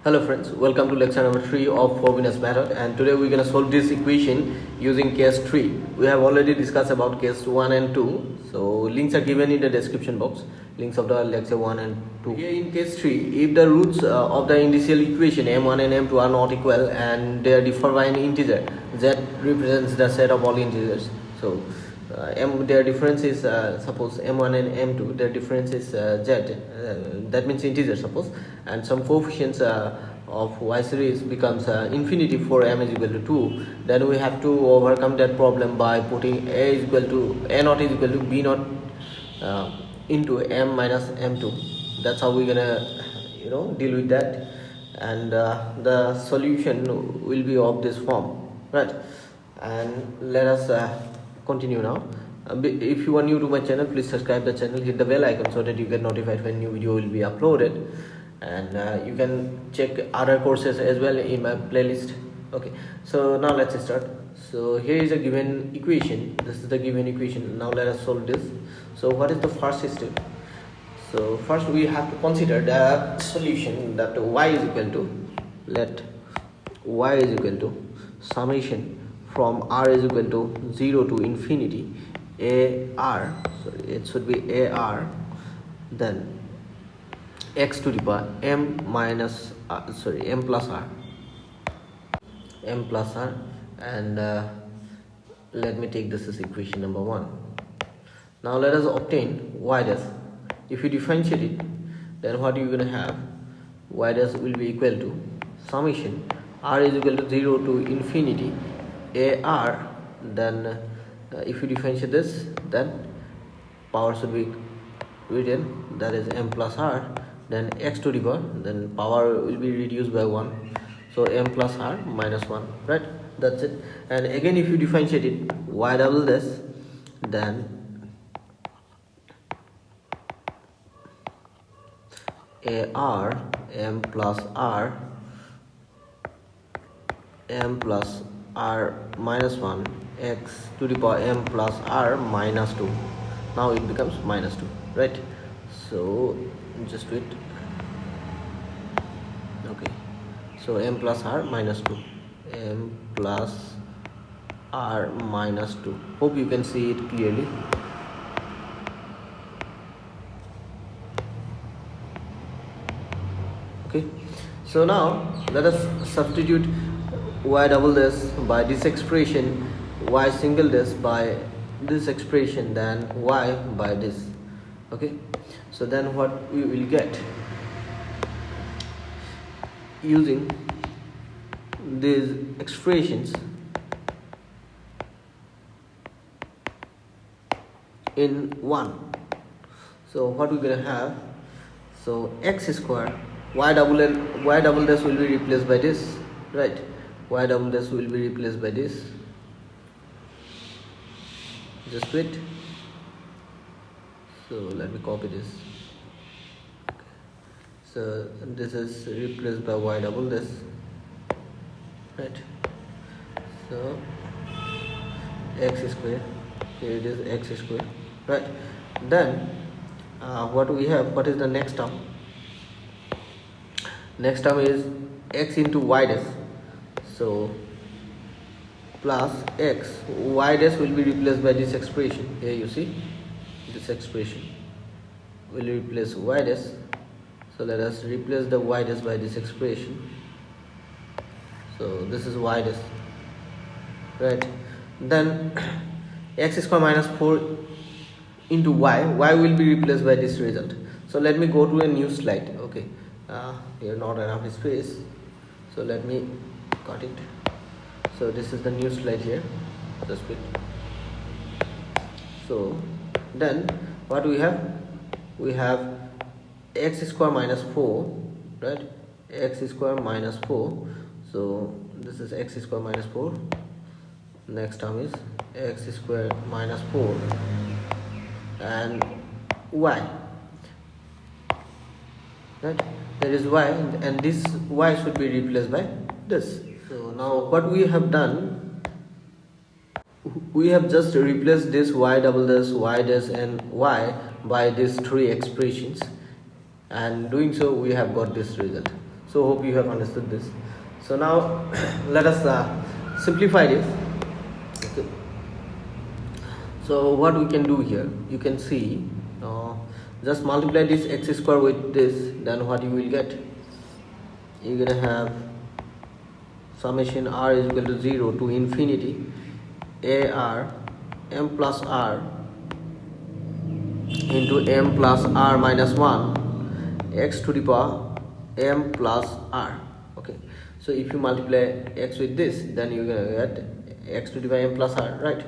Hello friends, welcome to lecture number 3 of Frobenius method, and today we're going to solve this equation using case 3. We have already discussed about case 1 and 2, so links are given in the description box, links of the lecture 1 and 2. Here in case 3, if the roots of the initial equation m1 and m2 are not equal and they are differ by an integer, z represents the set of all integers. So their difference is suppose m1 and m2, their difference is z, that means integer suppose, and some coefficients of y series becomes infinity for m is equal to 2. Then we have to overcome that problem by putting a is equal to a naught is equal to b naught into m minus m2. That's how we're gonna deal with that, and the solution will be of this form, right? And let us continue now. If you are new to my channel, please subscribe the channel, hit the bell icon so that you get notified when new video will be uploaded, and you can check other courses as well in my playlist. Okay, so now let's start. So here is a given equation. This is the given equation. Now let us solve this. So what is the first step? So first we have to consider the solution that y is equal to, let y is equal to summation from r is equal to 0 to infinity ar, sorry, it should be ar, then x to the power m minus m plus r, and let me take this as equation number 1. Now let us obtain y dash. If you differentiate it, then what you're going to have, y dash will be equal to summation r is equal to 0 to infinity ar, then if you differentiate this, then power should be written, that is m plus r, then x to the power, then power will be reduced by 1, so m plus r minus 1, right? That's it. And again if you differentiate it, y double this, then ar m plus r, m plus r minus 1, x to the power m plus r minus 2. Now it becomes minus 2, right? So just wait. Okay, so m plus r minus 2, m plus r minus 2. Hope you can see it clearly. Okay, so now let us substitute y double this by this expression, y single this by this expression, then y by this. Okay, so then what we will get, using these expressions in 1, so what we're gonna have, so x square, y double this will be replaced by this, right? Y double this will be replaced by this. Just wait. So let me copy this. Okay. So this is replaced by y double this, right? So x square, here it is x square, right? Then what we have, what is the next term? Next term is x into y dash. So plus x, y dash will be replaced by this expression. Here you see this expression will replace y dash. So let us replace the y dash by this expression. So this is y dash, right? Then x square minus 4 into y will be replaced by this result. So let me go to a new slide. Okay, here not enough space, so let me cut it. So this is the new slide here, just wait. So then what we have x square minus 4, right? X square minus 4, so this is x square minus 4. Next term is x square minus 4 and y, right? There is y, and this y should be replaced by this. So now what we have done, we have just replaced this y double this, y dash and y by these three expressions, and doing so we have got this result. So hope you have understood this. So now let us simplify this. Okay. So what we can do here, you can see, just multiply this x square with this, then what you will get, you're gonna have summation r is equal to 0 to infinity ar m plus r into m plus r minus 1 x to the power m plus r. Okay, so if you multiply x with this, then you're gonna get x to the power m plus r, right?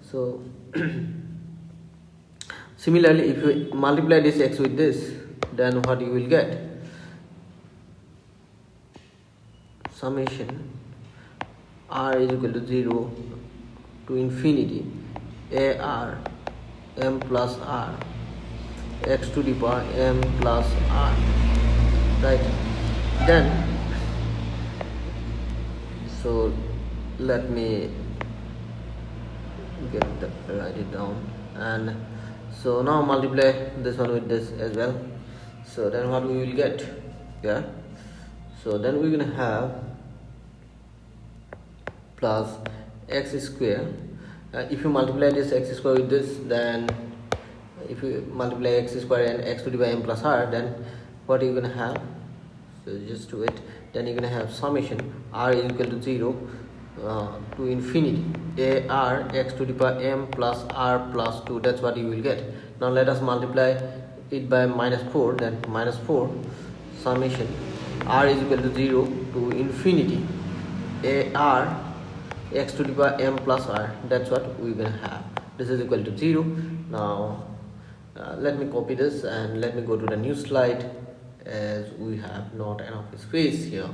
So similarly, if you multiply this x with this, then what you will get, summation r is equal to 0 to infinity ar m plus r x to the power m plus r, right? Then so let me write it down, and so now multiply this one with this as well. So then what we will get, yeah, so then we're gonna have plus x square. If you multiply this x square with this, then if you multiply x square and x to the power m plus r, then what you're gonna have, so just do it, then you're gonna have summation r is equal to 0 to infinity ar x to the power m plus r plus 2. That's what you will get. Now let us multiply it by minus 4, then minus 4 summation r is equal to 0 to infinity ar x to the power m plus r. That's what we're gonna have. This is equal to 0. Now let me copy this and let me go to the new slide, as we have not enough space here.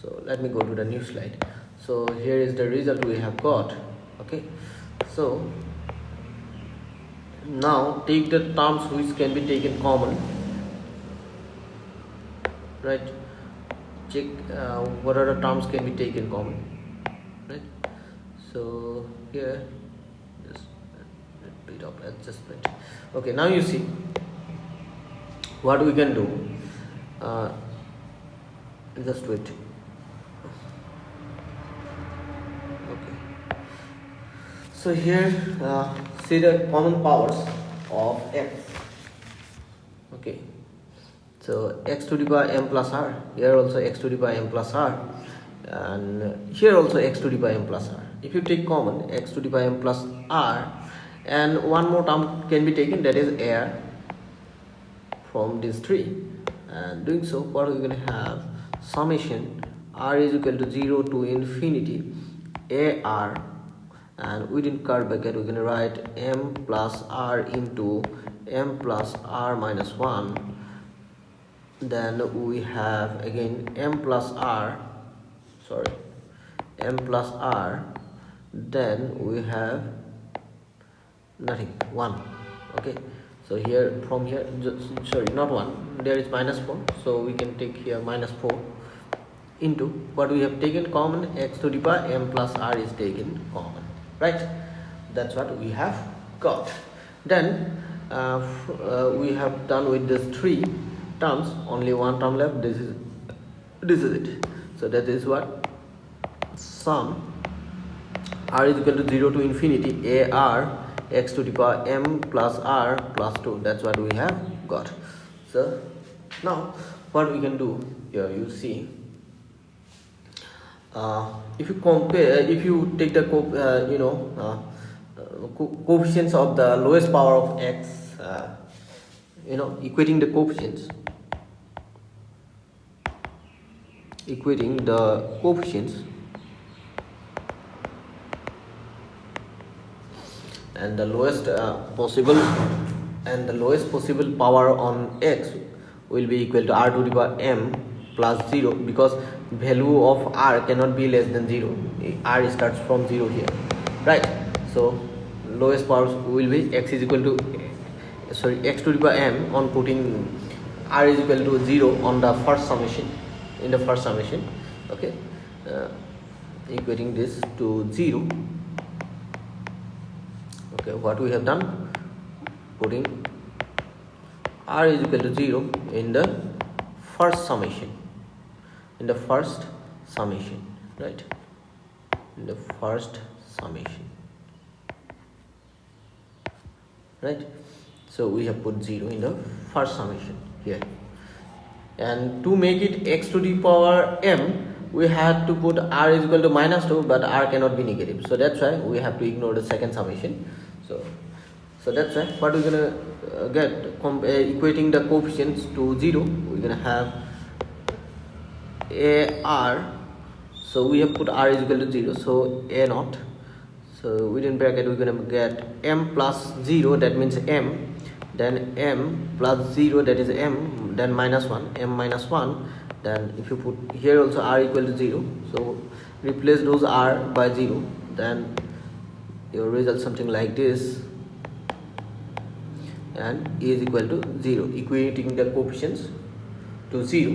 So let me go to the new slide. So here is the result we have got. Okay, so now take the terms which can be taken common, right? Check what are the terms can be taken common, right? So here just a bit of adjustment. Okay, now you see what we can do. Just wait. Okay, so here see the common powers of x. Okay, so x to the power m plus r, here also x to the power m plus r, and here also x to the power m plus r. If you take common x to the power m plus r, and one more term can be taken, that is air, from these three, and doing so what we're going to have, summation r is equal to 0 to infinity ar, and within curly bracket we're going to write m plus r into m plus r minus 1. Then we have again m plus r, then we have nothing, 1. Okay, so here from here, sorry, not 1, there is minus 4, so we can take here minus 4 into what we have taken common, x to the power m plus r is taken common, right? That's what we have got. Then we have done with these three terms, only one term left. This is it. So that is what, sum r is equal to 0 to infinity ar x to the power m plus r plus 2. That's what we have got. So now what we can do here, you see, if you compare, if you take the coefficients of the lowest power of x, equating the coefficients, and the lowest possible power on x will be equal to r to the power m plus 0, because value of r cannot be less than 0. R starts from 0 here, right? So lowest power will be x is equal to x to the power m on putting r is equal to 0 on the first summation, okay, equating this to 0. Okay, what we have done, putting r is equal to 0 in the first summation, in the first summation, right? In the first summation, right? So we have put 0 in the first summation here, and to make it x to the power m, we had to put r is equal to -2, but r cannot be negative, so that's why we have to ignore the second summation. So that's why what we're gonna get, equating the coefficients to 0, we're gonna have ar, so we have put r is equal to 0, so a naught, so within bracket we're gonna get m plus 0, that means m, then m plus 0, that is m, then -1, m -1, then if you put here also r equal to 0, so replace those r by 0, then your result something like this, and e is equal to 0, equating the coefficients to 0.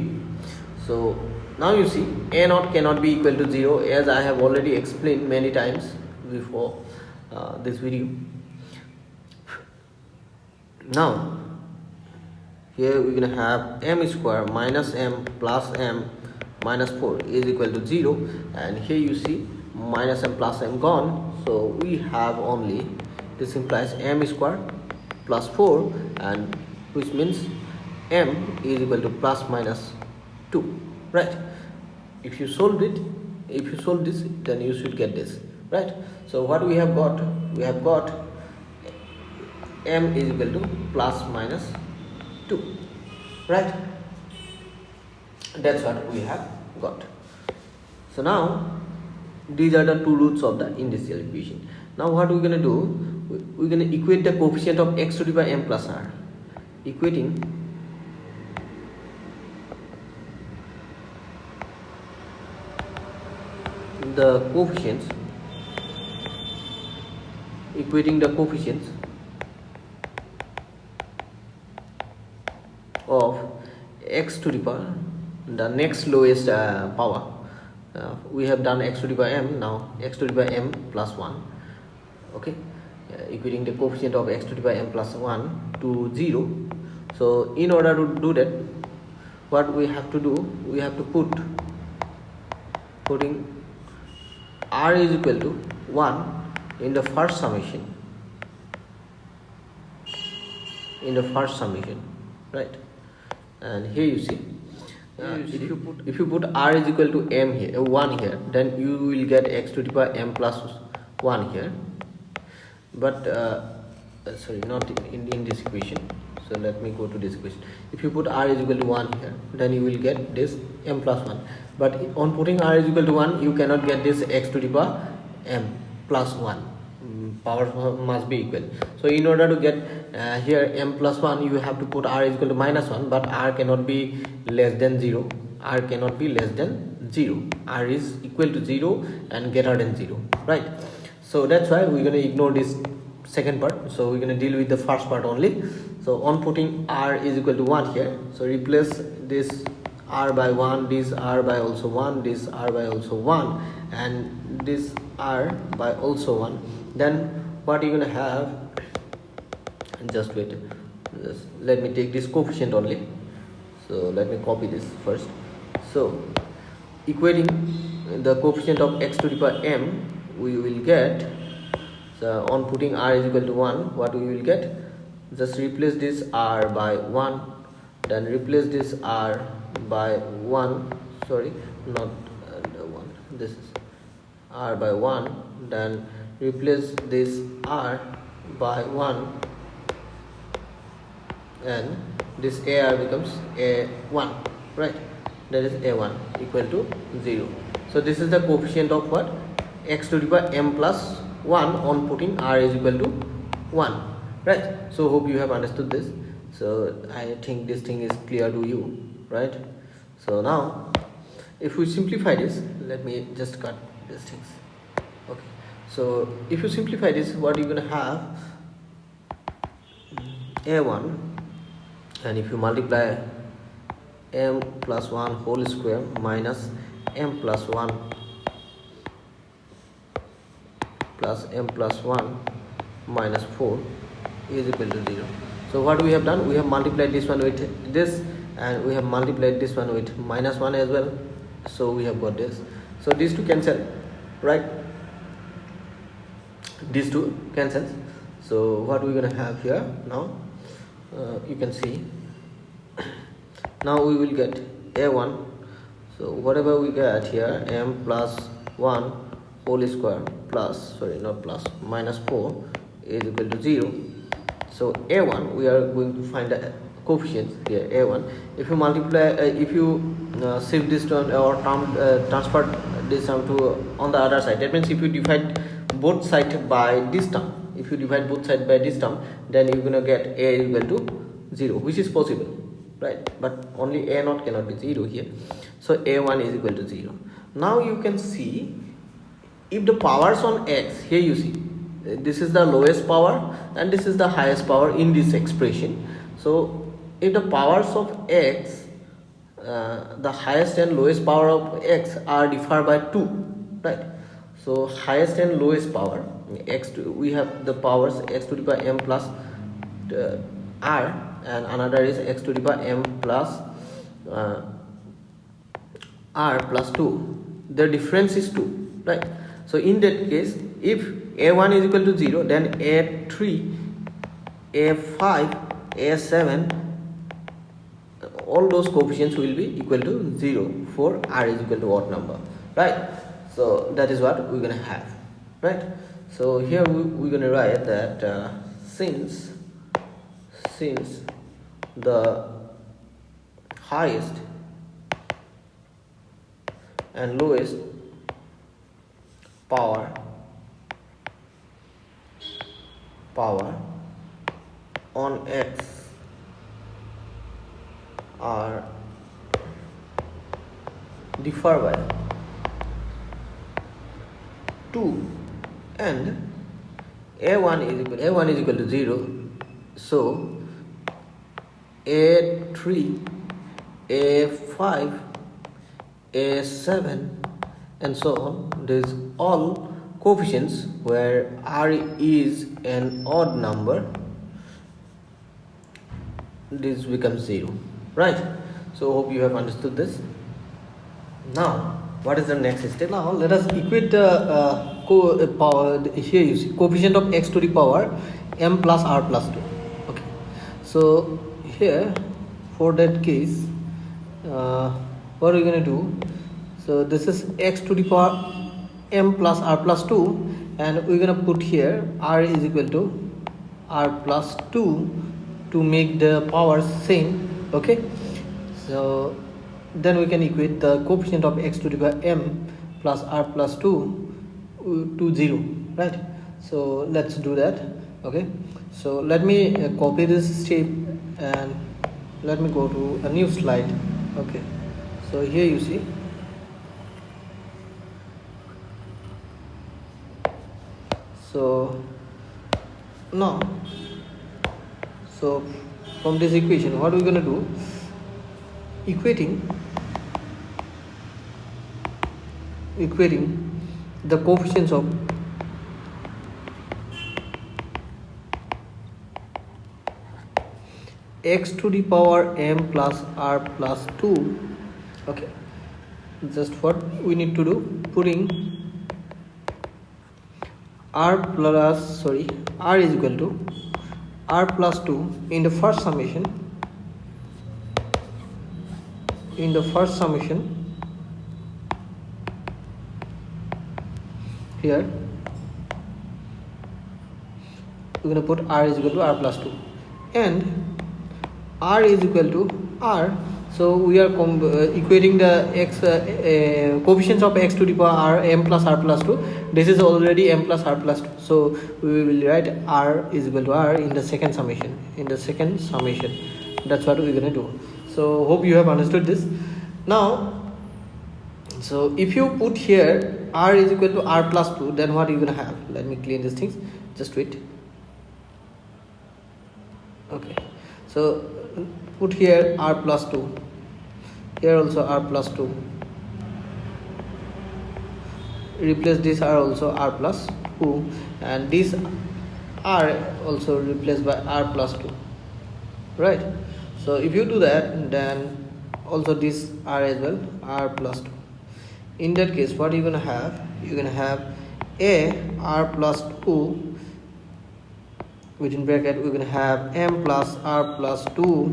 So now you see a naught cannot be equal to 0, as I have already explained many times before this video. Now here we're gonna have m square minus m plus m minus 4 is equal to 0, and here you see minus m plus m gone, so we have only, this implies m square plus 4, and which means m is equal to plus minus 2, right? If you solve it, if you solve this, then you should get this, right? So what we have got, we have got m is equal to plus minus 2, right? That's what we have got. So now these are the two roots of the initial equation. Now what we're gonna do, we're gonna equate the coefficient of x to the power m plus r, equating the coefficients, of x to the power, the next lowest power. We have done x to the power m, now x to the power m plus 1, okay, equating the coefficient of x to the power m plus 1 to 0. So in order to do that, what we have to do, we have to putting r is equal to 1 in the first summation, right? And here you see, if you put r is equal to m here, 1 here, then you will get x to the power m plus 1 here, but sorry, not in this equation. So let me go to this equation. If you put r is equal to 1 here, then you will get this m plus 1, but on putting r is equal to 1, you cannot get this x to the power m plus 1. Power must be equal. So in order to get here m plus 1, you have to put r is equal to -1, but r cannot be less than 0. R cannot be less than 0. R is equal to 0 and greater than 0, right? So that's why we're going to ignore this second part. So we're going to deal with the first part only. So on putting r is equal to 1 here, so replace this r by 1, this r by also 1, this r by also 1, and this r by also 1. Then what you're gonna have, just wait, just let me take this coefficient only. So let me copy this first. So equating the coefficient of x to the power m, we will get, so on putting r is equal to 1, what we will get, just replace this r by 1, then replace this r by 1, sorry, not the 1, this is r by 1, then replace this r by 1, and this ar becomes a1, right? That is a1 equal to 0. So this is the coefficient of what, x to the power m plus 1 on putting r is equal to 1, right? So hope you have understood this. So I think this thing is clear to you, right? So now if we simplify this, let me just cut these things. Okay, so if you simplify this, what you're gonna have, a1, and if you multiply m plus 1 whole square minus m plus 1 plus m plus 1 minus 4 is equal to 0. So what we have done, we have multiplied this one with this, and we have multiplied this one with -1 as well, So we have got this. So these two cancel, right? These two cancels. So what we're gonna have here now, you can see now we will get a1. So whatever we get here, m plus 1 whole square plus, sorry, not plus, minus 4 is equal to 0. So a1, we are going to find the coefficients here, a1. If you multiply, if you shift this term or transfer this term to on the other side, that means if you divide both sides by this term, if you divide both sides by this term, then you're gonna get a is equal to 0, which is possible, right? But only a naught cannot be 0 here. So a1 is equal to 0. Now you can see if the powers on x, here you see this is the lowest power and this is the highest power in this expression. So if the powers of x, the highest and lowest power of x are differ by 2, right? So highest and lowest power, x to, we have the powers x to the power m plus r, and another is x to the power m plus r plus 2. The difference is 2, right? So in that case, if a1 is equal to 0, then a3, a5, a7, all those coefficients will be equal to 0 for r is equal to odd number, right? So that is what we're gonna have, right? So here we're gonna write that since the highest and lowest power on x are differ by 2 and a1 is equal to 0, so a3, a5, a7 and so on, these all coefficients where r is an odd number, this becomes 0, right? So hope you have understood this. Now what is the next step? Now let us equate the power. Here you see coefficient of x to the power m plus r plus 2. Okay, so here for that case, what are we going to do? So this is x to the power m plus r plus 2, and we're going to put here r is equal to r plus 2 to make the powers same. Okay, so then we can equate the coefficient of x to the power m plus r plus 2 to 0, right? So let's do that. Okay, so let me copy this step and let me go to a new slide. Okay, so here you see, so now, so from this equation what we're going to do, equating the coefficients of x to the power m plus r plus 2. Okay, just what we need to do, putting r is equal to r plus 2 in the first summation, here we're going to put r is equal to r plus 2 and r is equal to r. So we are equating the x coefficients of x to the power r m plus r plus 2. This is already m plus r plus 2, so we will write r is equal to r in the second summation. That's what we're going to do. So hope you have understood this. Now, so if you put here r is equal to r plus 2, then what are you going to have? Let me clean these things, just wait. Okay, so put here r plus 2, here also r plus 2, replace this r also r plus 2, and this r also replaced by r plus 2, right? So if you do that, then also this r as well, r plus 2. in that case what you're gonna have, you're gonna have a r plus 2 within bracket, we're gonna have m plus r plus 2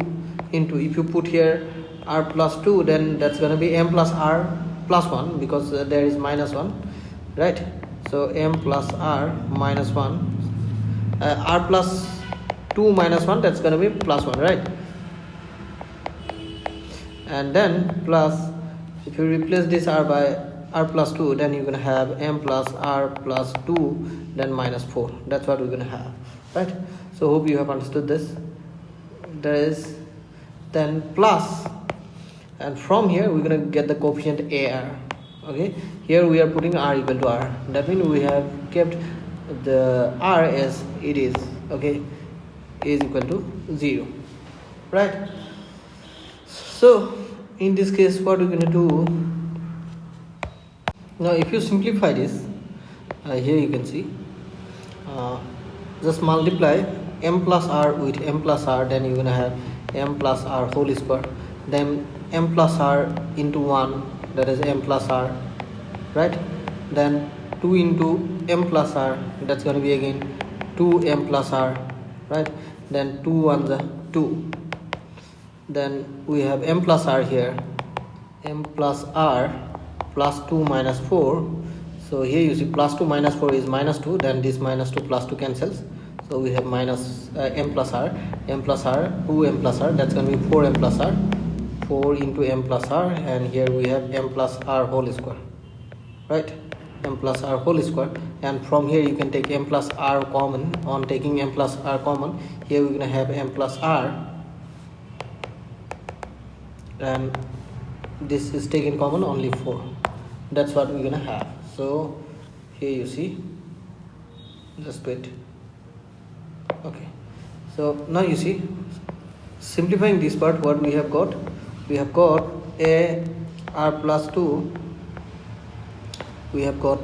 into, if you put here r plus 2, then that's gonna be m plus r plus 1, because there is minus 1, right? So m plus r minus 1, r plus 2 minus 1, that's gonna be plus 1, right? And then plus, if you replace this r by r plus 2, then you're gonna have m plus r plus 2, then minus 4. That's what we're gonna have, right? So hope you have understood this. There is then plus, and from here we're gonna get the coefficient ar. Okay, here we are putting r equal to r. That means we have kept the r as it is. Okay, is equal to 0, right? So in this case what we're gonna do now, if you simplify this, here you can see, just multiply m plus r with m plus r, then you're gonna have m plus r whole square, then m plus r into 1, that is m plus r, right? Then 2 into m plus r, that's gonna be again 2m plus r, right? Then 2 1s are 2, then we have m plus r here, m plus r plus 2 minus 4. So here you see plus 2 minus 4 is minus 2, then this minus 2 plus 2 cancels, so we have minus m plus r, 2m plus r, that's going to be 4m plus r, 4 into m plus r, and here we have m plus r whole square, right? M plus r whole square, and from here you can take m plus r common. On taking m plus r common, here we're going to have m plus r, and this is taken common, only 4. That's what we're gonna have. So here you see, just wait. Okay, so now you see, simplifying this part, what we have got a r plus 2, we have got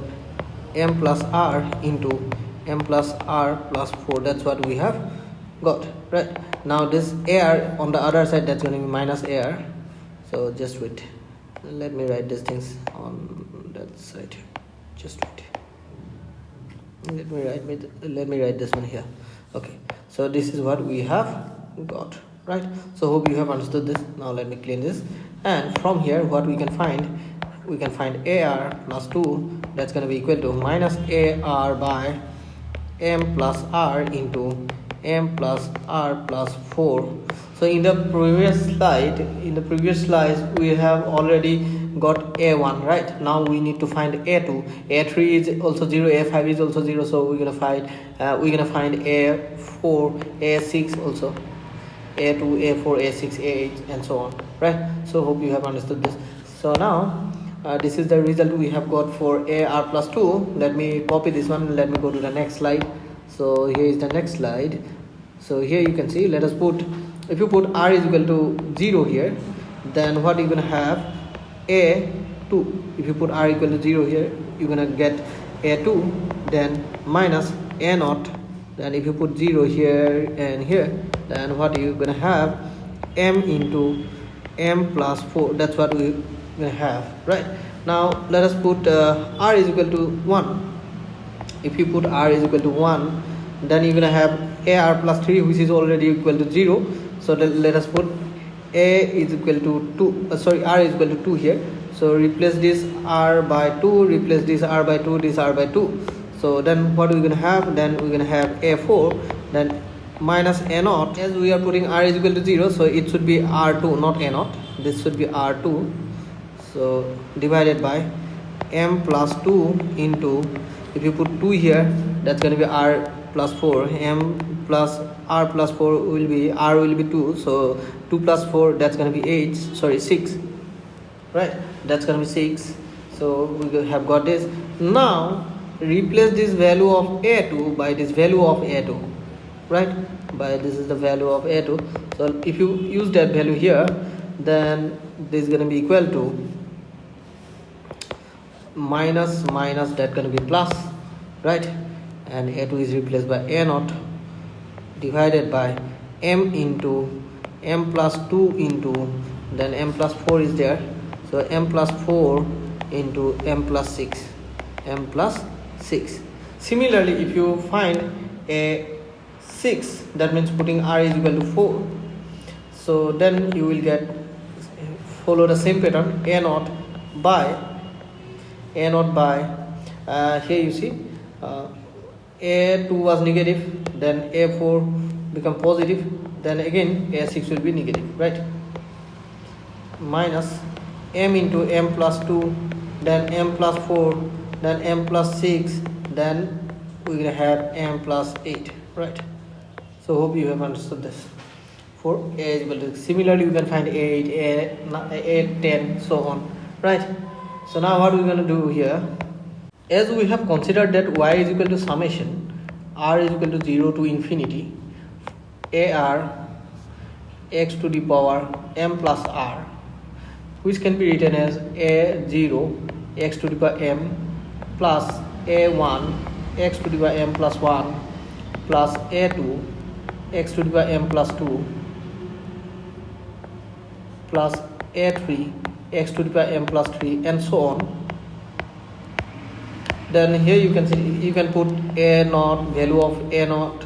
m plus r into m plus r plus 4. That's what we have got, right? Now this ar on the other side, that's going to be minus ar. So just wait, let me write these things on that side. Just wait, let me write this one here. Okay, so this is what we have got, right? So hope you have understood this. Now let me clean this, and from here what we can find ar plus 2, that's going to be equal to minus ar by m plus r into m plus r plus 4. So in the previous slide we have already got a1, right? Now we need to find a2, a3 is also 0, a5 is also 0, so we're gonna find a4, a6 also, a2, a4, a6, a8, and so on, right? So hope you have understood this. So now this is the result we have got for ar plus 2. Let me copy this one, let me go to the next slide. So here is the next slide. So here you can see, let us put, if you put r is equal to 0 here, then what you're gonna have a2. If you put r equal to 0 here, you're gonna get a2, then minus a0. Then if you put 0 here and here, then what you're gonna have, m into m plus 4. That's what we're gonna have, right? Now let us put r is equal to 1. If you put r is equal to 1, then you're gonna have ar plus 3, which is already equal to 0. So let us put a is equal to 2, r is equal to 2 here. So replace this r by 2, replace this r by 2, this r by 2. So then what we're gonna have, then we're gonna have a4, then minus a0. As we are putting r is equal to 0, so it should be r2, not a0. This should be r2. So divided by m plus 2 into, if you put 2 here, that's gonna be r plus 4, m plus r plus 4 will be, r will be 2, so 2 plus 4, that's going to be 6, right? That's going to be 6. So we have got this. Now replace this value of a2 by this value of a2, right? By this is the value of a2. So if you use that value here, then this is going to be equal to minus, that's going to be plus, right? And a2 is replaced by a0 divided by m into m plus 2 into, then m plus 4 is there, so m plus 4 into m plus 6, m plus 6. Similarly, if you find a 6, that means putting r is equal to 4, so then you will get follow the same pattern, a naught by here you see a2 was negative, then a4 become positive, then again a6 will be negative, right? Minus m into m plus 2, then m plus 4, then m plus 6, then we will have m plus 8, right? So hope you have understood this. For a is equal to, similarly we can find a8, a10, so on, right? So now what we're going to do here, as we have considered that y is equal to summation r is equal to 0 to infinity ar x to the power m plus r, which can be written as a0 x to the power m plus a1 x to the power m plus 1 plus a2 x to the power m plus 2 plus a3 x to the power m plus 3, and so on. Then here you can see, you can put a naught, value of a naught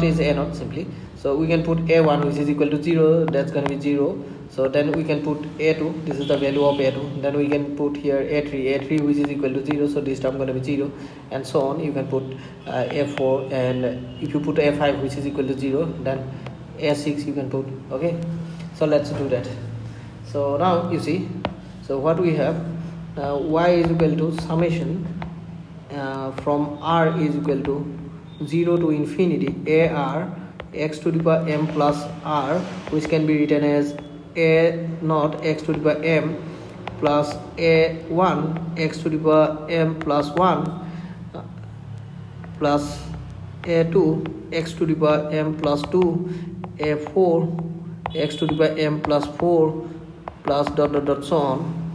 is a naught simply, so we can put a1 which is equal to 0, that's going to be 0. So then we can put a2, this is the value of a2, then we can put here a3 which is equal to 0, so this term going to be 0, and so on. You can put a4, and if you put a5 which is equal to 0, then a6 you can put, okay? So let's do that. So now you see, so what we have, y is equal to summation from r is equal to 0 to infinity ar x to the power m plus r, which can be written as a naught x to the power m plus a1 x to the power m plus 1 plus a2 x to the power m plus 2 a4 x to the power m plus 4 plus dot so on,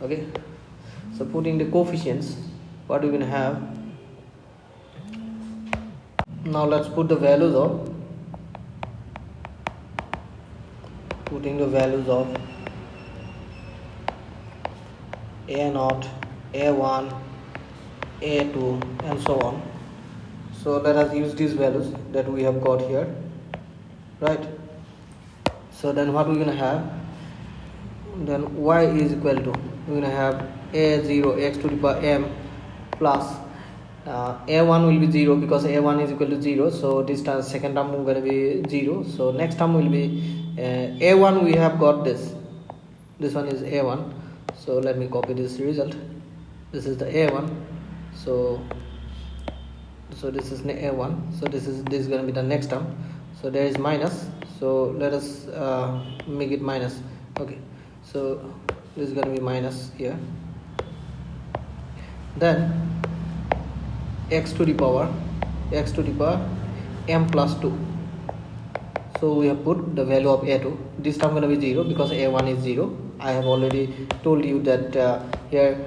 okay? So putting the coefficients, what we can have, now let's put the values of, putting the values of a0, a1, a2, and so on. So let us use these values that we have got here, right? So then what we're going to have, then y is equal to, we're going to have a0 x to the power m plus a1 will be 0 because a1 is equal to 0, so this time second term is going to be 0. So next term will be a1, we have got this one is a1, so let me copy this result. This is the a1, so this is a1, so this is going to be the next term. So there is minus, so let us make it minus, okay? So this is going to be minus here, then x to the power m plus 2. So we have put the value of a2, this term going to be 0 because a1 is 0. I have already told you that here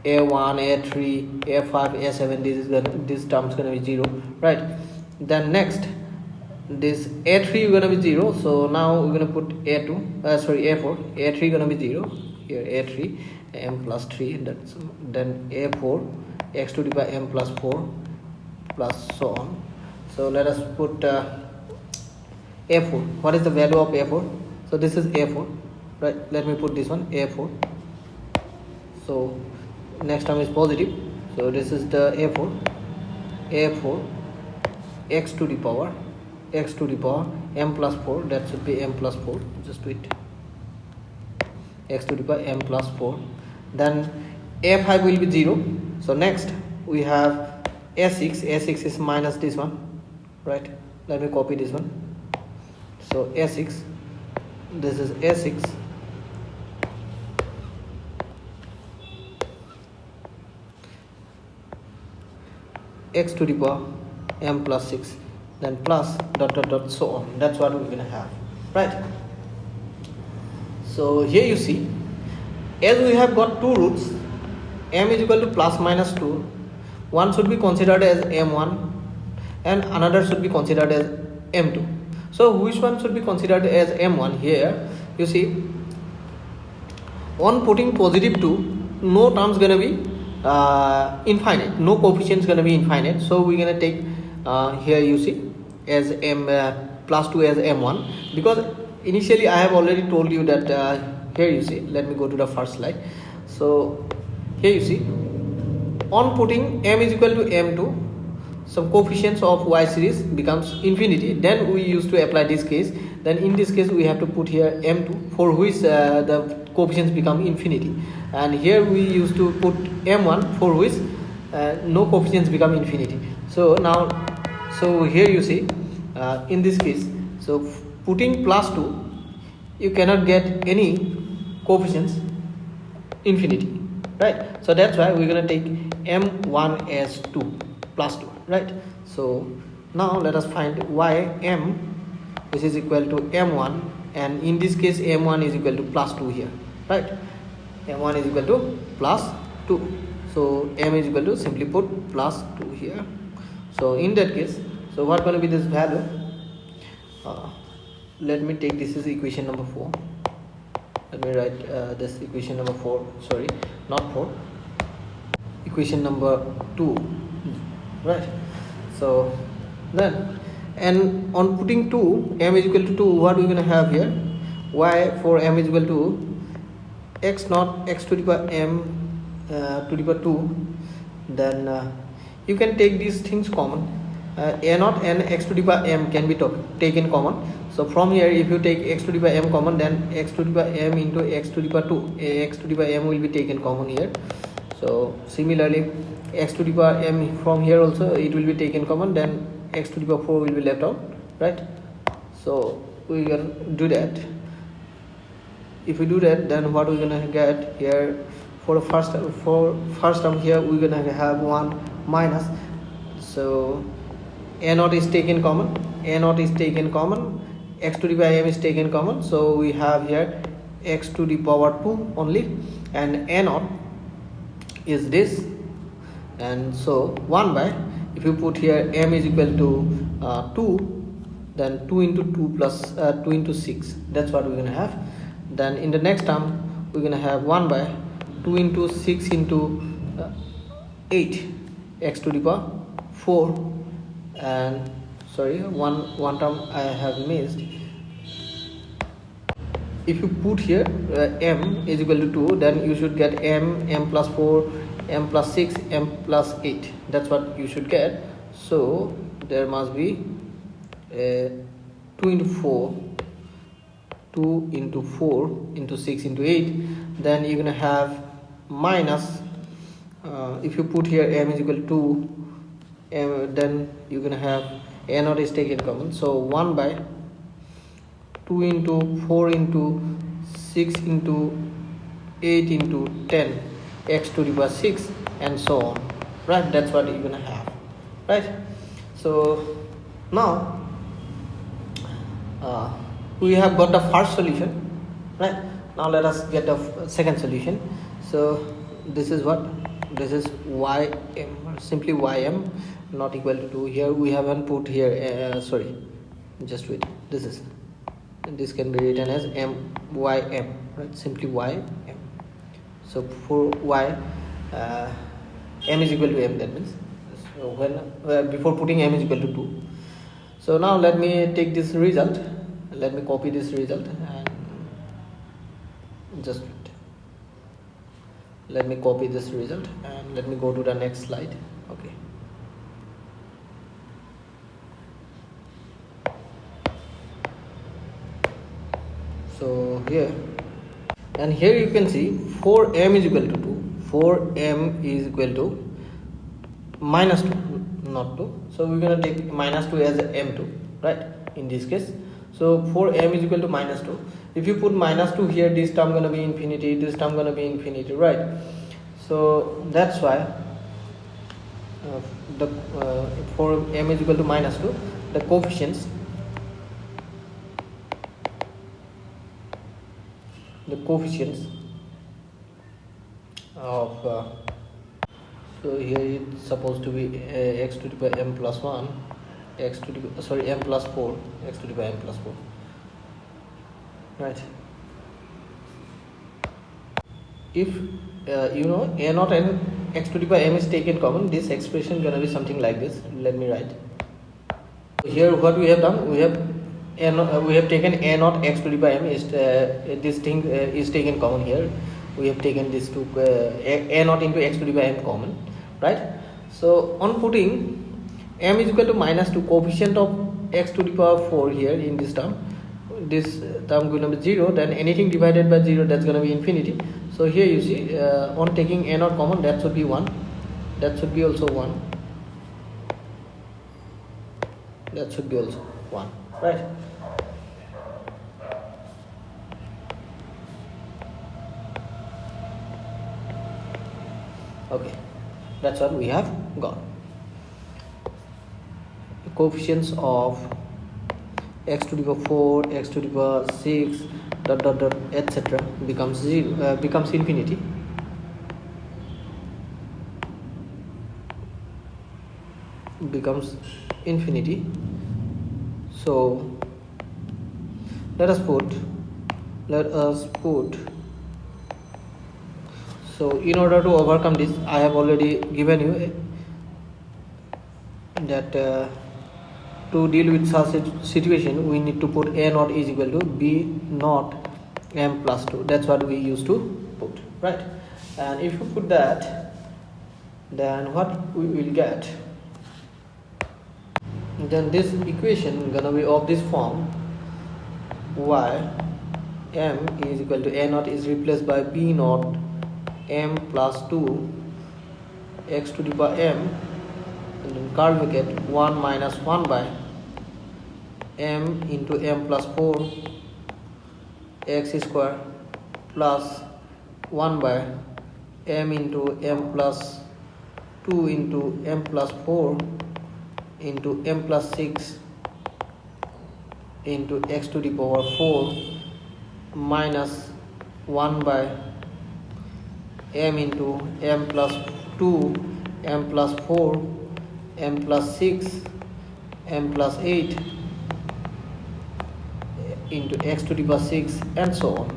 a1, a3, a5, a7, this term is going to be 0, right? Then next, this a3 is going to be 0, so now we're going to put a4, a3 going to be 0 here, a3 m plus 3, that's, then a4 x to the power m plus 4 plus so on. So let us put a4. What is the value of a4? So this is a4, right? Let me put this one a4. So next term is positive, so this is the a4 x to the power m plus 4, that should be m plus 4, just do it, x to the power m plus 4. Then a5 will be 0. So next we have a6 is minus this one, right? Let me copy this one. So a6, this is a6 x to the power m plus 6, then plus dot so on. That's what we're gonna have, right? So here you see, as we have got two roots, m is equal to plus minus 2, one should be considered as m1 and another should be considered as m2. So which one should be considered as m1? Here you see, on putting positive 2, no terms gonna be infinite, no coefficients gonna be infinite. So we're gonna take here you see as m plus 2 as m1, because initially I have already told you that here you see, let me go to the first slide. So here you see, on putting m is equal to m2, some coefficients of y series becomes infinity, then we used to apply this case. Then in this case we have to put here m2 for which the coefficients become infinity, and here we used to put m1 for which no coefficients become infinity. So now, so here you see in this case, so putting plus 2, you cannot get any coefficients infinity, right? So that's why we're gonna take m1 as 2 plus 2, right? So now let us find ym, which is equal to m1, and in this case m1 is equal to plus 2 here, right? m1 is equal to plus 2, so m is equal to, simply put, plus 2 here. So in that case, so what going to be this value? Let me take this is equation number 4. Let me write this equation number 4, sorry, not 4, equation number 2, right? So then, and on putting 2, m is equal to 2, what we're going to have here? Y for m is equal to x naught x to the power m to the power 2. Then you can take these things common. A naught and x to the power m can be taken common. So from here, if you take x to the power m common, then x to the power m into x to the power 2, x to the power m will be taken common here. So similarly, x to the power m from here also it will be taken common, then x to the power 4 will be left out, right? So we can do that. If we do that, then what we're gonna get here for first term here, we're gonna have 1 minus, so a naught is taken common, x to the power m is taken common, so we have here x to the power 2 only, and a naught is this, and so 1 by, if you put here m is equal to 2, then 2 into 2 plus 2 into 6, that's what we're gonna have. Then in the next term we're gonna have 1 by 2 into 6 into 8 x to the power 4, and sorry, one term I have missed. If you put here m is equal to 2, then you should get m plus 4, m plus 6, m plus 8, that's what you should get. So there must be 2 into 4, 2 into 4 into 6 into 8, then you're gonna have minus, if you put here m is equal to 2, then you're gonna have a naught is taken common, so 1 by 2 into 4 into 6 into 8 into 10 x to the power 6, and so on, right? That's what you're gonna have, right? So now we have got the first solution, right? Now let us get the second solution. So this is what, this is ym, simply ym not equal to 2. Here we haven't put here sorry, just wait, this can be written as ym, right? Simply ym. So for y m is equal to m, that means, so when before putting m is equal to 2. So now let me take this result, let me copy this result, and just let me copy this result, and let me go to the next slide. Okay, so here, and here you can see for m is equal to 2, for m is equal to minus 2, not 2, so we're going to take minus 2 as m2, right, in this case. So for m is equal to minus 2, if you put minus 2 here, this term going to be infinity, this term going to be infinity, right? So that's why for m is equal to minus 2, the coefficients of so here it's supposed to be x to the power m plus 1, x to the, sorry, m plus 4, x to the power m plus 4, right? If you know, a naught and x to the power m is taken common, this expression gonna be something like this. Let me write. Here what we have done, we have taken a naught x to the power m is this thing is taken common here. We have taken this to a naught into x to the power m common, right? So on putting m is equal to -2, coefficient of x to the power 4 here in this term going to be 0, then anything divided by 0, that's going to be infinity. So here you see, on taking a naught common, that should be 1, that should be also 1, that should be also 1, right? Okay, that's what we have got. Coefficients of x to the power 4, x to the power 6, etc. becomes 0, becomes infinity. Becomes infinity. So let us put. So in order to overcome this, I have already given you that to deal with such a situation, we need to put a naught is equal to b naught m plus 2. That's what we used to put, right? And if you put that, then what we will get, then this equation gonna be of this form: y m is equal to a naught is replaced by b naught m plus 2 x to the power m, and then curl bracket 1 minus 1 by m into m plus 4 x square plus 1 by m into m plus 2 into m plus 4 into m plus 6 into x to the power 4 minus 1 by m into m plus 2 m plus 4 m plus 6 m plus 8 into x to the power 6 and so on,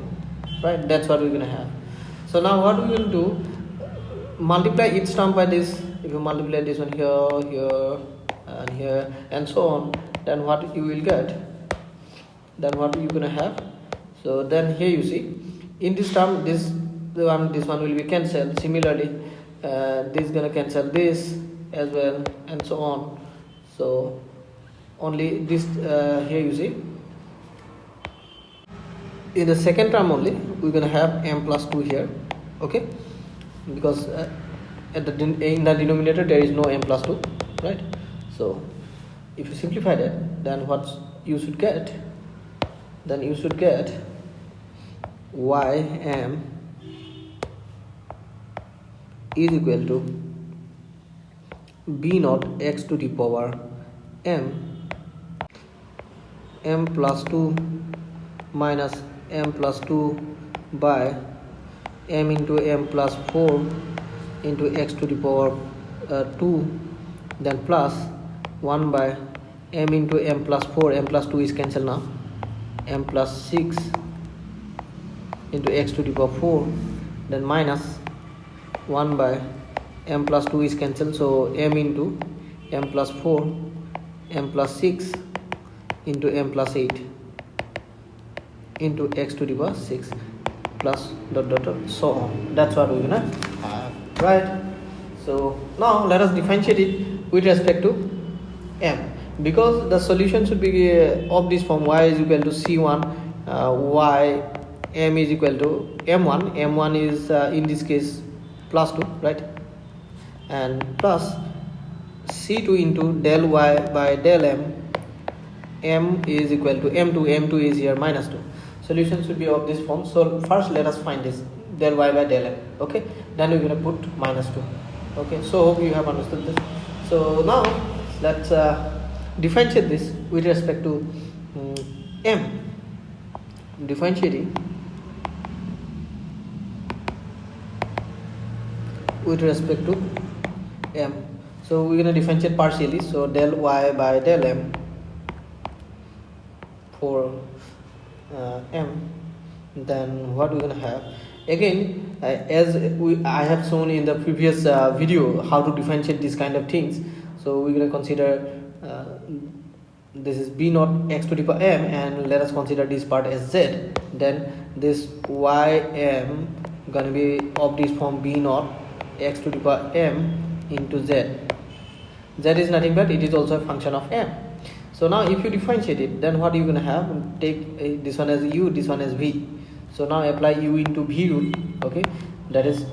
right? That's what we're going to have. So now what we will do, multiply each term by this. If you multiply this one here, here and here and so on, then what you will get, then what you're going to have. So then here you see, in this term, this one will be cancelled. Similarly, this is going to cancel this as well and so on. So only this here you see, in the second term only we're going to have m plus 2 here, okay, because in the denominator there is no m plus 2, right? So if you simplify that, then what you should get, then you should get y m is equal to b naught x to the power m plus 2 minus m plus 2 by m into m plus 4 into x to the power 2, then plus 1 by m into m plus 4, m plus 2 is cancelled now, m plus 6 into x to the power 4, then minus 1 by m plus 2 is cancelled, so m into m plus 4, m plus 6 into m plus 8 into x to the power 6 plus ... so on. That's what we're gonna have, right? So now let us differentiate it with respect to m, because the solution should be of this form: y is equal to c1, y m is equal to m1 is in this case plus 2, right? And plus c2 into del y by del m is equal to m2 is here minus 2. Solution should be of this form. So first let us find this del y by del m, okay, then we're going to put minus 2, okay. So hope you have understood this. So now let's differentiate this with respect to m. Differentiating with respect to m, so we're going to differentiate partially. So del y by del m for m, then what we're going to have, again I have shown in the previous video how to differentiate these kind of things. So we're going to consider this is b naught x to the power m, and let us consider this part as z. Then this ym gonna be of this form b naught x to the power m into z. Z is nothing but it is also a function of m. So now if you differentiate it, then what you're gonna have, take this one as u, this one as v. So now apply u into v rule. Okay, that is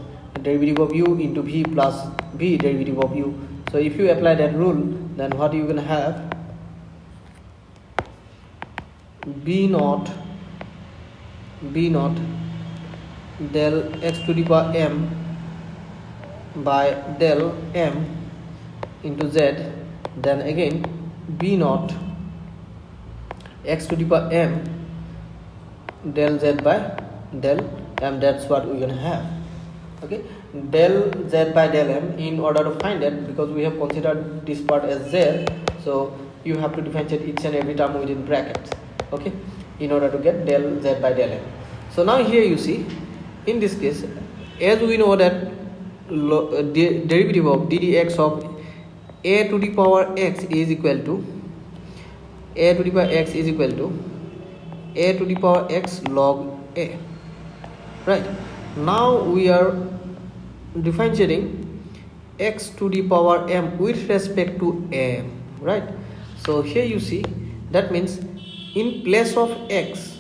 derivative of u into v plus v derivative of u. So if you apply that rule, then what you're gonna have, b naught del x to the power m by del m into z. Then again b naught x to the power m del z by del m. That's what we're gonna have. Okay, del z by del m. In order to find that, because we have considered this part as z, so you have to differentiate each and every term within brackets. Okay, in order to get del z by del m. So now here you see, in this case, as we know that derivative of ddx of a to the power x is equal to a to the power x log a. Right, now we are differentiating x to the power m with respect to m. Right, so here you see, that means in place of x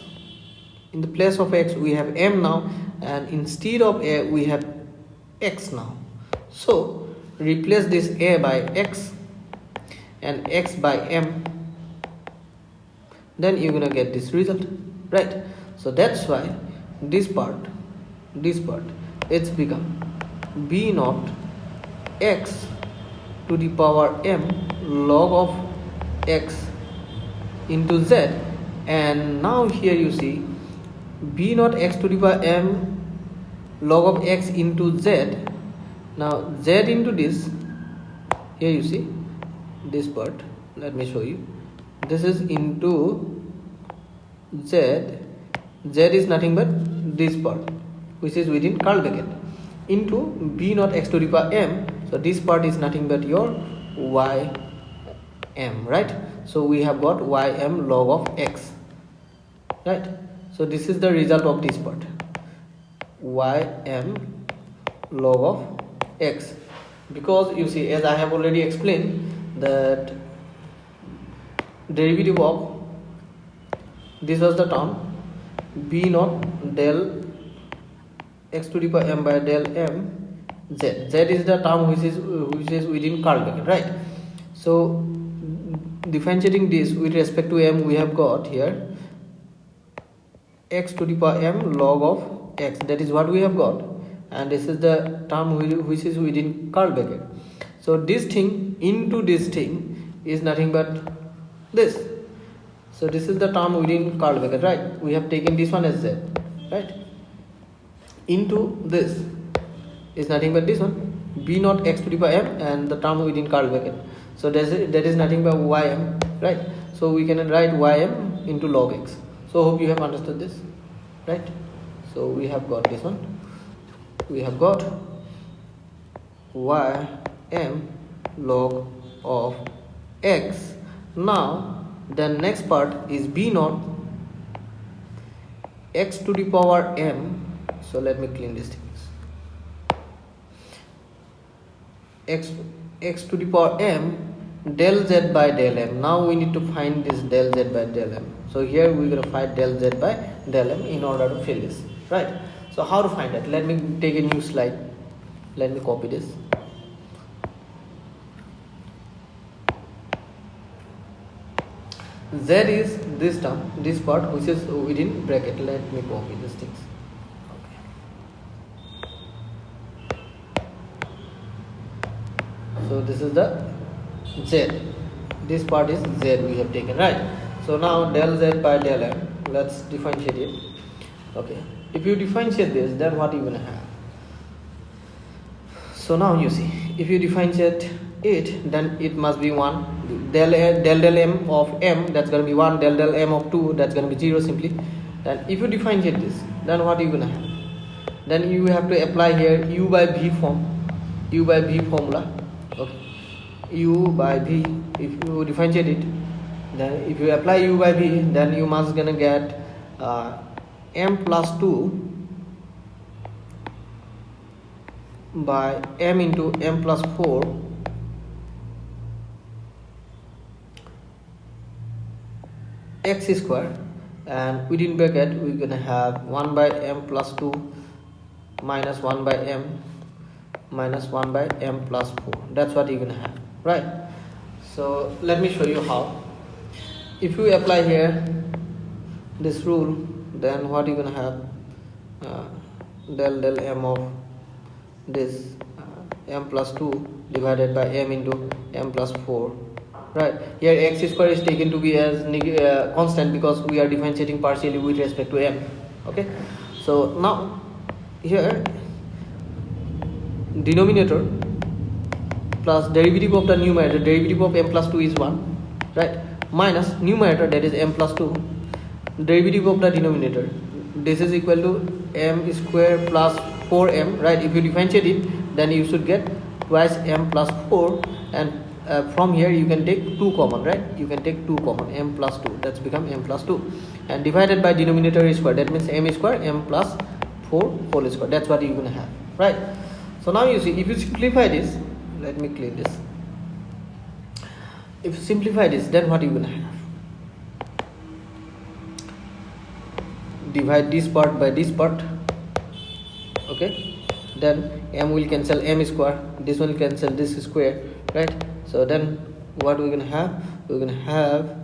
we have m now, and instead of a we have x now. So replace this a by x and x by m, then you're gonna get this result. Right, so that's why this part it's become b naught x to the power m log of x into z. And now here you see b naught x to the power m log of x into z. Now z into this, here you see this part, let me show you, this is into z. Z is nothing but this part which is within curly bracket into b naught x to the power m. So this part is nothing but your ym. Right, so we have got ym log of x. Right, so this is the result of this part, ym log of x. Because you see, as I have already explained, that derivative of this was the term b naught del x to the power m by del m z. Z is the term which is within curly bracket. Right, so differentiating this with respect to m, we have got here x to the power m log of x. That is what we have got, and this is the term which is within curly bracket. So this thing into this thing is nothing but this. So this is the term within curly bracket. Right, we have taken this one as z. Right, into this is nothing but this one, b naught x to the power m, and the term within curly bracket. So that is nothing but ym. Right, so we can write ym into log x. So hope you have understood this. Right, so we have got this one, we have got ym log of x. Now the next part is b naught x to the power m. So let me clean these things. X to the power m del z by del m. Now we need to find this del z by del m. So here we're going to find del z by del m in order to fill this. Right, so how to find that? Let me take a new slide. Let me copy this. Z is this term, this part which is within bracket. Let me copy these things. Okay. So this is the z. This part is z we have taken. Right. So now del z by del m. Let's differentiate it. Okay. If you differentiate this, then what you gonna have? So now you see, if you differentiate it, then it must be 1. Del m of m, that's going to be 1. Del m of 2, that's going to be 0 simply. Then if you differentiate this, then what are you going to have? then you have to apply here u by v formula. Okay, u by v, if you differentiate it, then if you apply u by v, then you must gonna get m plus 2 by m into m plus 4 x square, and within bracket we're gonna have 1 by m plus 2 minus 1 by m minus 1 by m plus 4. That's what you're gonna have, right? So let me show you how. If you apply here this rule, then what you're gonna have, del m of this m plus 2 divided by m into m plus 4, right? Here x square is taken to be as constant because we are differentiating partially with respect to m. Okay, so now here denominator plus derivative of the numerator, derivative of m plus 2 is 1, right, minus numerator, that is m plus 2, derivative of the denominator, this is equal to m square plus 4m, right? If you differentiate it, then you should get twice m plus 4, and from here you can take 2 common, right? You can take 2 common, m plus 2, that's become m plus 2, and divided by denominator is square, that means m square m plus 4 whole square. That's what you're gonna have, right? So now you see, if you simplify this, let me clean this. If you simplify this, then what you're gonna have, divide this part by this part, okay, then m will cancel m square, this one will cancel this square, right? So then what we're gonna have, we're gonna have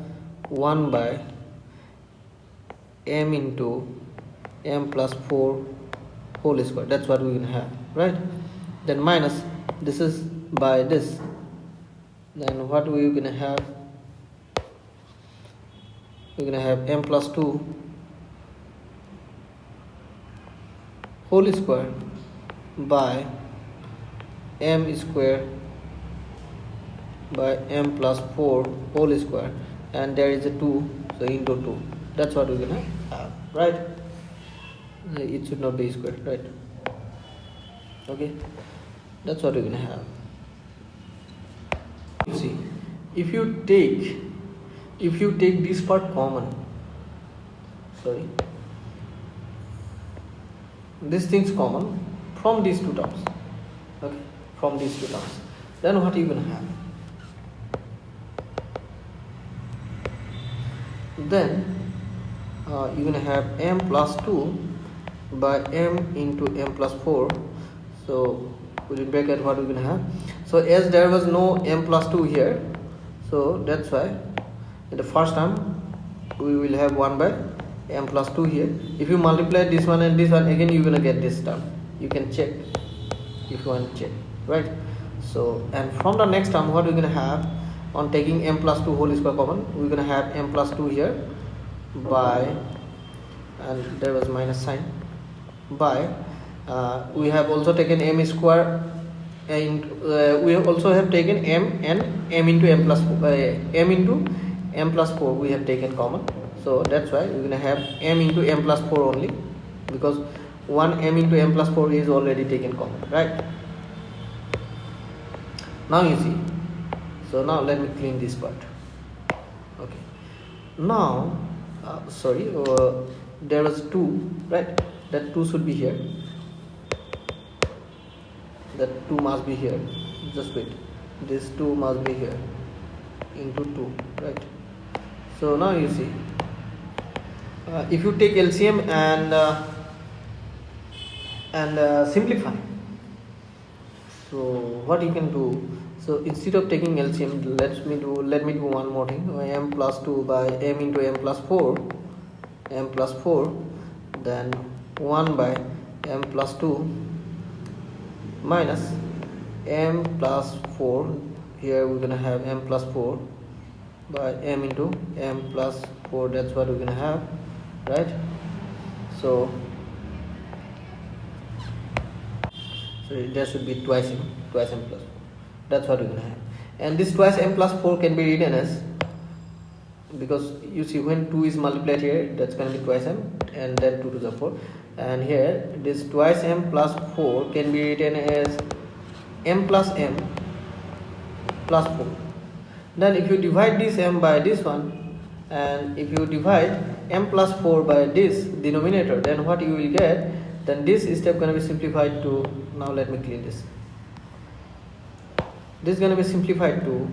1 by m into m plus 4 whole square. That's what we're gonna have, right? Then minus this is by this, then what we're gonna have, we're gonna have m plus 2 whole square by m square by m plus 4 whole square, and there is a 2, so into 2. That's what we're gonna have, right? It should not be squared, right? Okay, that's what we're gonna have. You see, if you take this part common, sorry, this thing's common from these two terms, okay, from these two terms, then what are you gonna have? Then you're gonna have m plus 2 by m into m plus 4. So within bracket what we're gonna have, so as there was no m plus 2 here, so that's why in the first term we will have 1 by m plus 2 here. If you multiply this one and this one, again you're gonna get this term. You can check if you want to check, right? So, and from the next term what we're gonna have, on taking m plus 2 whole square common, we're gonna have m plus 2 here by, and there was minus sign, by we have also taken m square, and we also have taken m and m into m plus 4, m into m plus 4 we have taken common. So that's why we're gonna have m into m plus 4 only, because 1 m into m plus 4 is already taken common, right? Now you see, so now let me clean this part. Okay, now there was 2, right? That 2 should be here, that 2 must be here, just wait, this 2 must be here, into 2, right? So now you see, if you take LCM and simplify, so what you can do, so instead of taking LCM, let me do one more thing. M plus 2 by m into m plus 4, then 1 by m plus 2 minus m plus 4, here we're gonna have m plus 4 by m into m plus 4. That's what we're gonna have, right? So there should be twice m plus 4. That's what we're gonna have, and this twice m plus 4 can be written as, because you see when 2 is multiplied here, that's gonna be twice m, and then 2 to the 4, and here this twice m plus 4 can be written as m plus m plus 4. Then if you divide this m by this one, and if you divide m plus 4 by this denominator, then what you will get, then this step going to be simplified to, now let me clean this. This is going to be simplified to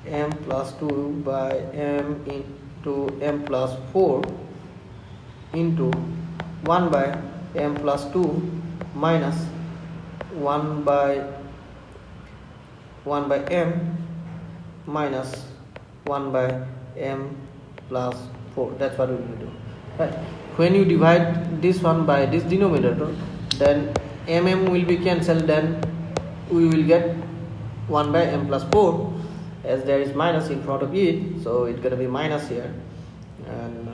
m plus 2 by m into m plus 4 into 1 by m plus 2 minus 1 by m minus 1 by m plus 4. That's what we will do, right? When you divide this one by this denominator, then mm will be cancelled, then we will get 1 by m plus 4, as there is minus in front of it, so it's going to be minus here. And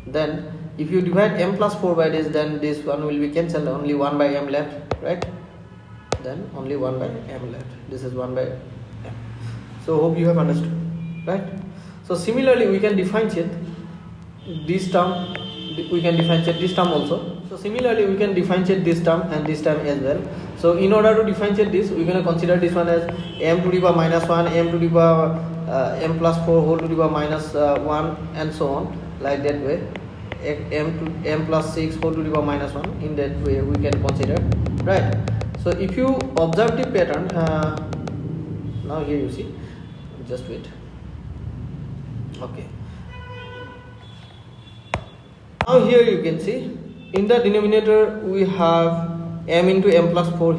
then if you divide m plus 4 by this, then this one will be cancelled, only 1 by m left, right? Then only 1 by m left. This is 1 by m. So hope you have understood, right? So similarly we can differentiate this term, we can differentiate this term also. So similarly we can differentiate this term and this term as well. So in order to differentiate this, we're going to consider this one as m to the power minus 1, m to the power m plus 4 whole to the power minus 1, and so on, like that way. M plus 6 whole to the power minus 1, in that way we can consider, right? So if you observe the pattern, now here you see, just wait, okay. Now here you can see in the denominator we have m into m plus 4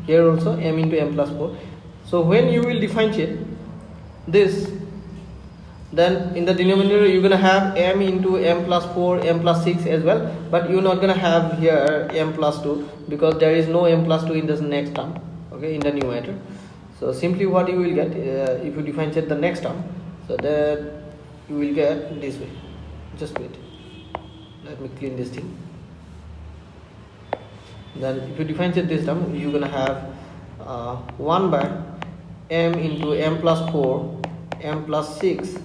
here also m into m plus 4. So when you will differentiate this, then in the denominator you're gonna have m into m plus 4, m plus 6 as well, but you're not gonna have here m plus 2, because there is no m plus 2 in this next term, okay, in the numerator. So simply what you will get, if you differentiate the next term, so that you will get this way. Just wait, let me clean this thing. Then if you differentiate this term, you're gonna have 1 by m into m plus 4, m plus 6,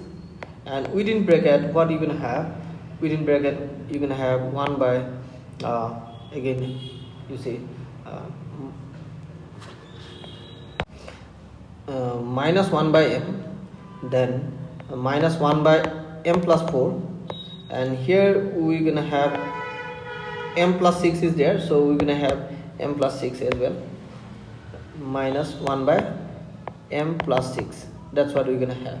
and within bracket what you're gonna have, within bracket you're gonna have 1 by again you see minus 1 by m, then minus 1 by m plus 4, and here we're gonna have m plus 6 is there, so we're gonna have m plus 6 as well, minus 1 by m plus 6. That's what we're gonna have.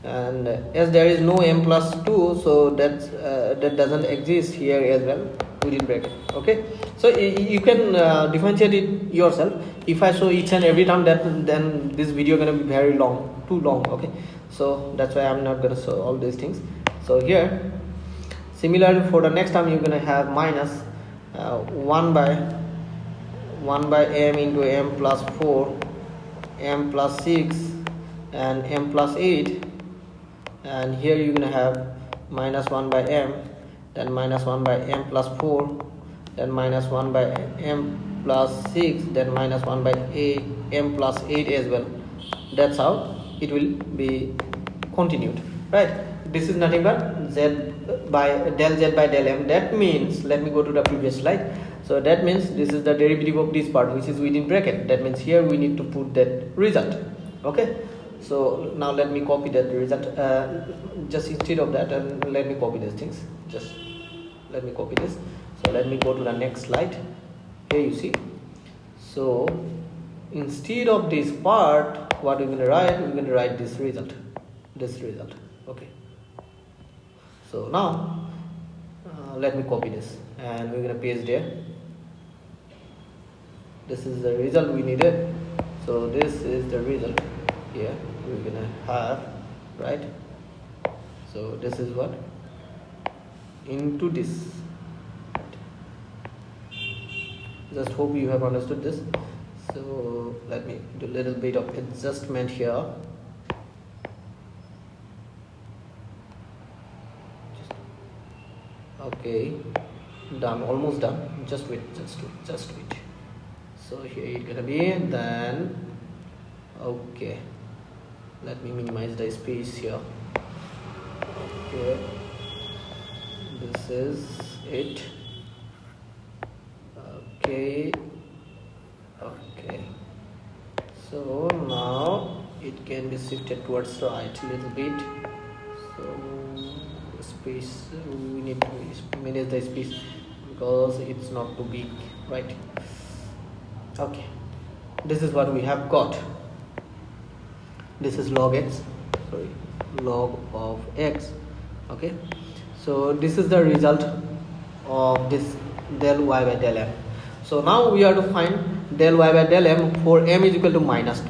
And as there is no m plus 2, so that doesn't exist here as well within bracket, okay. So you can differentiate it yourself. If I show each and every term, then this video gonna be very long, too long, okay. So that's why I'm not gonna show all these things. So here similarly for the next term, you're gonna have minus 1 by m into m plus 4, m plus 6, and m plus 8, and here you're gonna have minus 1 by m, then minus 1 by m plus 4, then minus 1 by m plus 6, then minus 1 by m plus 8 as well. That's how it will be continued, right? This is nothing but z by del m. That means, let me go to the previous slide. So that means this is the derivative of this part, which is within bracket. That means here we need to put that result, okay. So now let me copy that result, just instead of that, and let me copy these things, just let me copy this. So let me go to the next slide. Here you see, so instead of this part, what we're going to write this result, okay. So now let me copy this, and we're going to paste there. This is the result we needed, so this is the result here we're going to have, right? So this is what into this. Just hope you have understood this. So let me do a little bit of adjustment here. Okay, done, almost done. Just wait. So here it's gonna be, then okay, let me minimize the space here. Okay, this is it. okay. So now it can be shifted towards right a little bit. So space, we need to manage the space because it's not too big, right? Okay, this is what we have got. This is log of x. Okay, so this is the result of this del y by del m. So now we are to find del y by del m for m is equal to minus 2,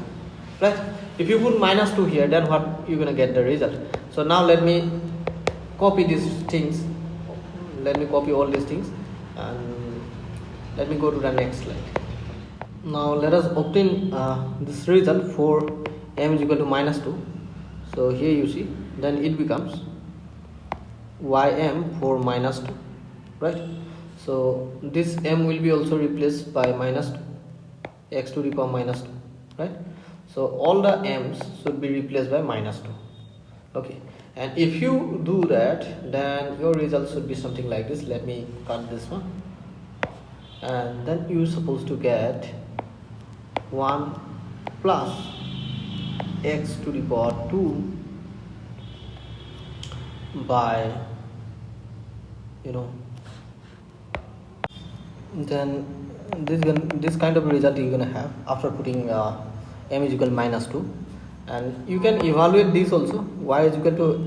right? If you put minus 2 here, then what you're gonna get the result. So now let me copy these things, let me copy all these things, and let me go to the next slide. Now let us obtain this result for m is equal to minus 2. So here you see, then it becomes ym for minus 2, right? So this m will be also replaced by minus 2, x to the power minus 2, right? So all the m's should be replaced by minus 2. Okay, and if you do that, then your result should be something like this. Let me cut this one, and then you're supposed to get 1 plus x to the power 2 by, then this kind of result you're gonna have after putting m is equal to minus 2. And you can evaluate this also, y is equal to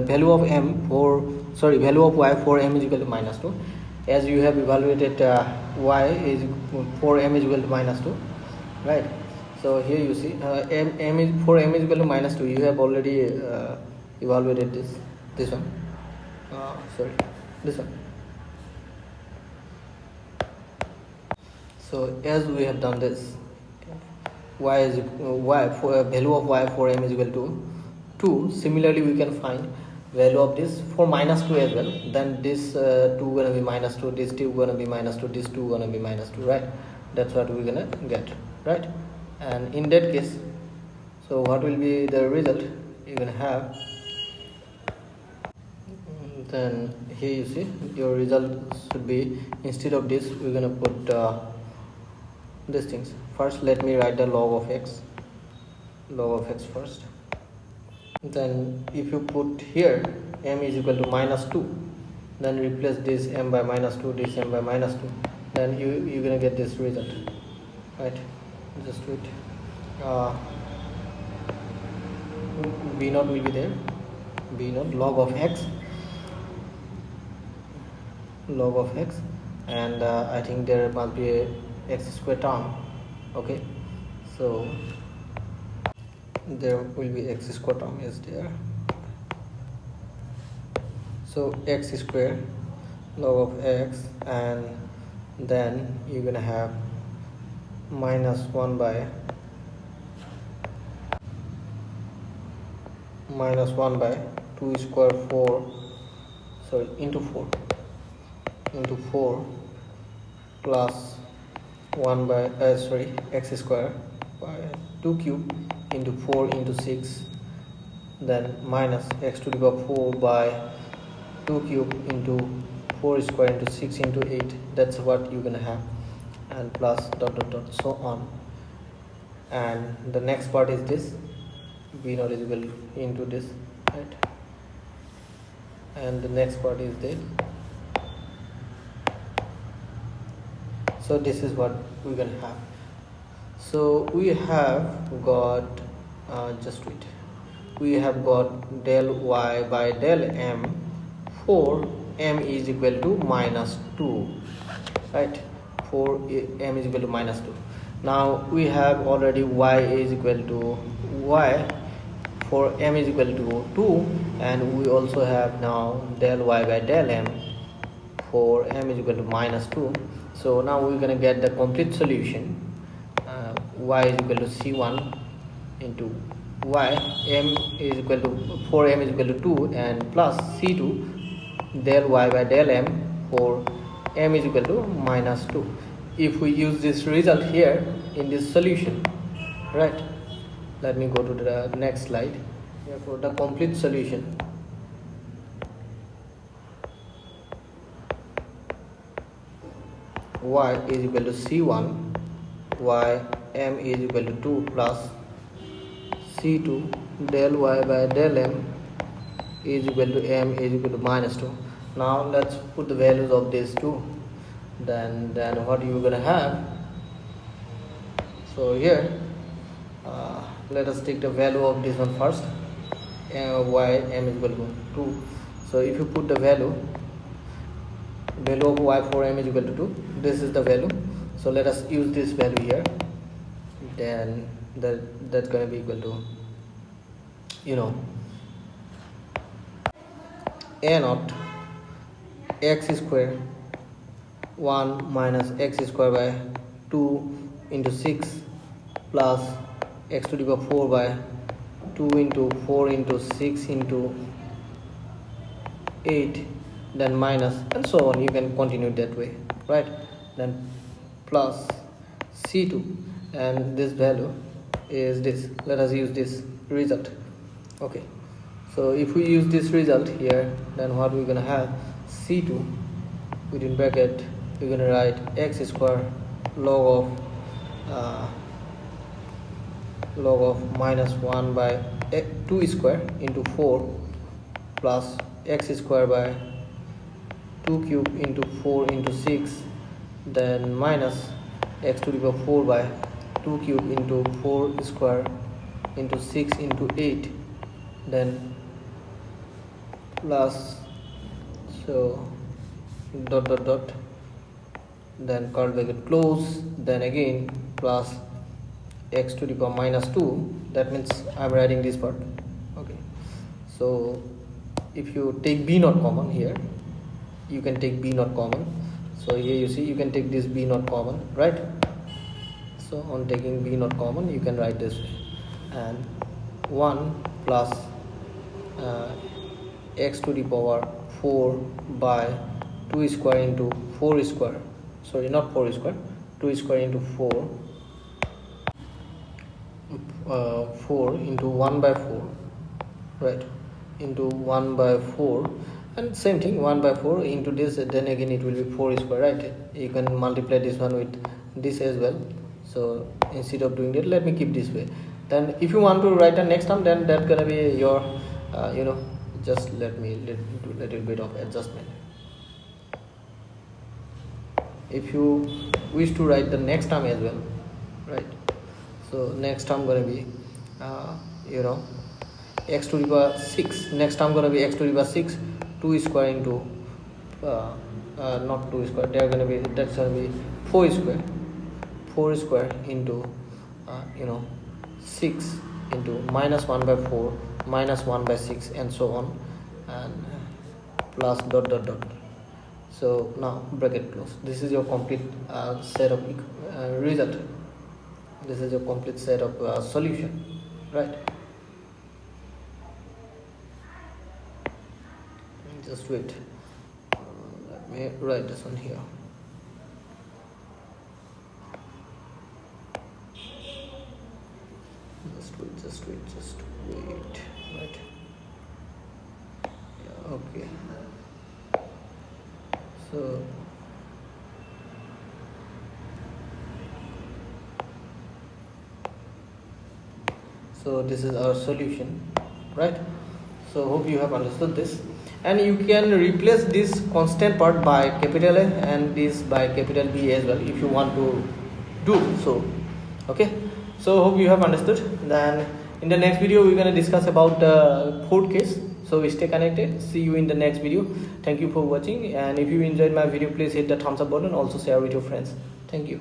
value of y for m is equal to minus 2, as you have evaluated y is for m is equal to minus 2, right? So here you see m is for m is equal to minus 2, you have already evaluated this one, this one. So as we have done this, y for value of y for m is equal to 2. Similarly, we can find value of this for minus 2 as well. Then this 2 gonna be minus 2, this 2 gonna be minus 2, this 2 gonna be minus 2, right? That's what we're gonna get, right? And in that case, so what will be the result you're gonna have? Then here you see your result should be, instead of this, we're gonna put these things. First let me write the log of x first. Then if you put here m is equal to minus 2, then replace this m by minus 2, this m by minus 2, then you're gonna get this result, right? Just wait. b0 will be there, b0 log of x, and I think there must be a x square term. Okay, so there will be x square term is there. So x square log of x, and then you're gonna have minus 1 by 2 square 4, sorry, into 4 plus 1 by x square by 2 cube into 4 into 6, then minus x to the power 4 by 2 cube into 4 square into 6 into 8. That's what you're gonna have, and plus dot dot dot so on. And the next part is this, b0 is equal into this, right? And the next part is this. So this is what we're gonna have. So we have got we have got del y by del m for m is equal to minus 2, right? For m is equal to minus 2. Now we have already y is equal to y for m is equal to 2, and we also have now del y by del m for m is equal to minus 2. So now we're gonna get the complete solution. Y is equal to c1 into y, m is equal to, for m is equal to 2, and plus c2 del y by del m for m is equal to minus 2. If we use this result here in this solution, right? Let me go to the next slide. Therefore the complete solution, y is equal to c1 y m is equal to 2 plus c2 del y by del m is equal to m is equal to minus 2. Now let's put the values of these two. Then what you're gonna have, so here let us take the value of this one first. Y m is equal to 2. So if you put the value of y for m is equal to 2, this is the value. So let us use this value here. Then that's going to be equal to, you know, a naught x square 1 minus x square by 2 into 6 plus x to the power 4 by 2 into 4 into 6 into 8, then minus, and so on. You can continue that way, right? Then plus c2, and this value is this. Let us use this result. Okay, so if we use this result here, then what we're gonna have, c2 within bracket, we're gonna write x square log of minus 1 by 2 square into 4 plus x square by 2 cube into 4 into 6, then minus x to the power 4 by 2 cube into 4 square into 6 into 8, then plus, so dot dot dot, then curly bracket close, then again plus x to the power minus 2. That means I'm writing this part. Okay, so if you take b not common here, you can take b not common. So here you see you can take this b not common, right? So on taking b not common, you can write this way, and 1 plus x to the power 4 by 2 square into 4 square, sorry, not 4 square, 2 square into 4 into 1 by 4, right, into 1 by 4, and same thing, 1 by 4 into this, then again it will be 4 square, right? You can multiply this one with this as well. So instead of doing that, let me keep this way. Then if you want to write the next term, then that's gonna be your you know, just let me do a little bit of adjustment. If you wish to write the next term as well, right? So next term gonna be you know, x to the power 6. Next term gonna be x to the power 6, 2 square into not 2 square, that's gonna be 4 square into you know, 6 into minus 1 by 4 minus 1 by 6 and so on, and plus dot dot dot. So now bracket close. This is your complete set of result. This is your complete set of solution, right? Just wait, let me write this one here. Just wait, right? Yeah, okay. So this is our solution, right? So hope you have understood this, and you can replace this constant part by capital A and this by capital B as well if you want to do so. Okay, so hope you have understood. Then in the next video we're going to discuss about the fourth case. So stay connected. See you in the next video. Thank you for watching, and if you enjoyed my video, please hit the thumbs up button. Also share with your friends. Thank you.